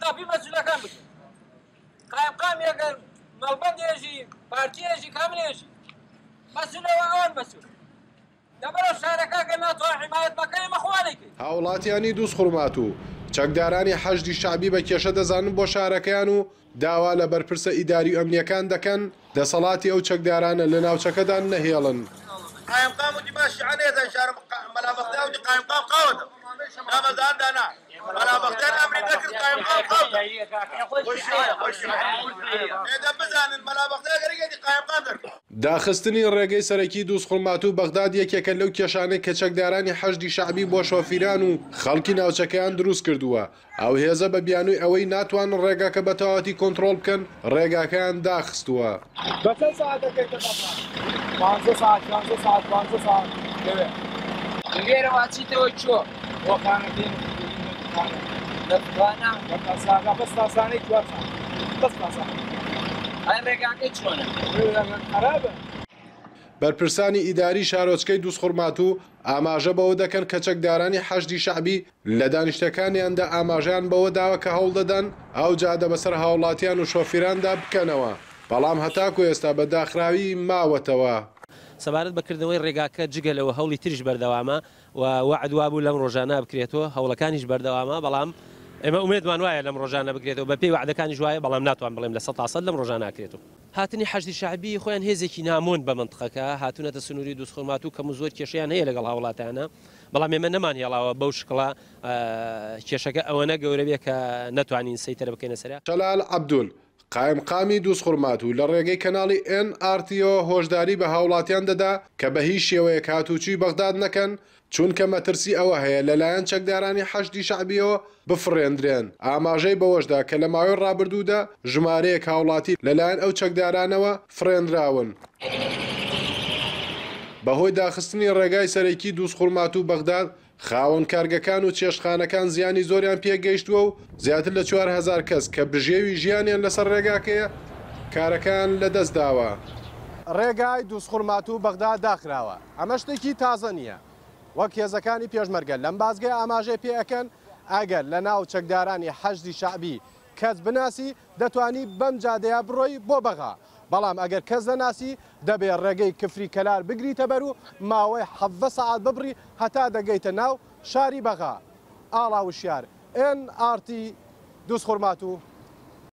قاپی مەسئولەکان بکەن قایم یەکەن مەڵبەندێژی پارتیێژی کاملێژی مەسئولەوە ئەوان مەسئول دەبەرە شارەکە کە ناتوان حمایەت بەکەی مەخوانێکی هاوڵاتیانی دووسخورمات و چەکدارانی حەشدی شعبی بە کێشە دەزانن بۆ شارەکەیان و داوا لە بەرپرسە ئیداری و ئەمنیەکان دەکەن دەسەڵاتی ئەو چەکدارانە لە ناوچەکەدا نەهێڵن. قایم وتی باشی عەنێزە شارم مەلابەختیان وتی قایم قاوەتە نامەزان دانا مەلابەختیان ئەمریکا کرد قایم قاوەتە ئێدە بزانن مەلابەختیان گەرەگەتی قایم دەکرد. داخستنی ڕێگەی سەرەکی دووسخورمات و بەغداد یەکێکە لەو کێشانەی کە چەکدارانی حەشدی شعبی بۆ شۆفیران و خەڵکی ناوچەکەیان دروست کردووە. ئەو هێزە بە بیانووی ئەوەی ناتوانن ڕێگاکە بە تەواوەتی کۆنتڕۆڵ بکەن ڕێگاکەیان داخستووە. بە چەند ساعتەکەی 15 ساعت 15 ساعت 15 ساعت لێرە واچیتەوە چۆ وەخانە دێن دەتوانە بەستاسانەی ئەی ڕێگاکەی چۆنە خراپە. بەرپرسانی ئیداری شارۆچکەی دووسخورمات و ئاماژە بەوە دەکەن کە چەکدارانی حەشدی شعبی لە دانیشتەکانیاندا ئاماژیان بەوە داوە کە هەوڵ دەدەن ئەو جادە بەسەر هاوڵاتیان و شۆفیراندا بکەنەوە بەڵام هەتاکو ئێستا بە داخراوی ماوەتەوە. سەبارەت بەکردنەوەی ڕێگاکە جگەلەوە هەوڵی تریش بەردەوامە و وعدوا بوو لەم ڕۆژانە بکرێتەوە هەوڵەکانیش بەردەوامە بەڵام ئێمە ئومێدمان وایە لەم ڕۆژانە بکرێتەوە بە پێی وعدەکانی ژوایە بەڵام ناتوان بڵێم لە 100% لەم ڕۆژانە ناکرێتەوە. هاتنی حەشدی شعبی خۆیان هێزێکی نامۆن بە منتقەکە هاتوونەتە سنووری دووسخورمات و کەم زۆر کێشەیان هەیە لەگەڵ هاوڵاتیانە بەڵام ئێمە نەمان هێڵاوە بەو شکڵە کێشەکە ئەوەنە گەورە بێ کە نەتوانین سەیتەرە بکەینە سەریا. شەلال عەبدول قایمقامی دووسخورمات و لە ڕێگەی کەناڵی NRTO هۆشداری بە هاوڵاتیان دەدا کە بە هیچ شێوەیەک هاتوچی بەغداد نەکەن چونکە مەترسی ئەوە هەیە لەلایەن چەکدارانی حەشدی شعبیەوە بفڕێندرێن. ئاماژەی بەوەشدا کە لە ماوەی ڕابردوودا ژمارەیەک هاوڵاتی لەلایەن ئەو چەکدارانەوە فڕێنراون. بەهۆی داخستنی ڕێگای سەرەکی دووسخورمات و بەغداد خاوەن کارگەکان و چێشتخانەکان زیانی زۆریان پێگەیشتووە و زیاتر لە 4000 کەس کە بژێوی ژیانیان لەسەر ڕێگاکەیە کارەکان لەدەست داوە. ڕێگای دووسخورمات و بەغداد داخراوە ئەمە شتێکی تازە نییە وەک هێزەکانی پێشمەرگە لەم بازگەی ئاماژەی پێەکەن ئەگەر لە ناو چەکدارانی حەشدی شعبی کەس بناسی دەتوانی بەم جادەیە بڕۆی بۆ بەغا بەڵام ئەگەر کەس دەناسی دەبێت ڕێگەی کفری کەلار بگریتە بەر و ماوەی 7 ساعت ببڕی هەتا دەگەیتە ناو شاری بەغا. ئاڵا وشیار NRT دووسخورمات و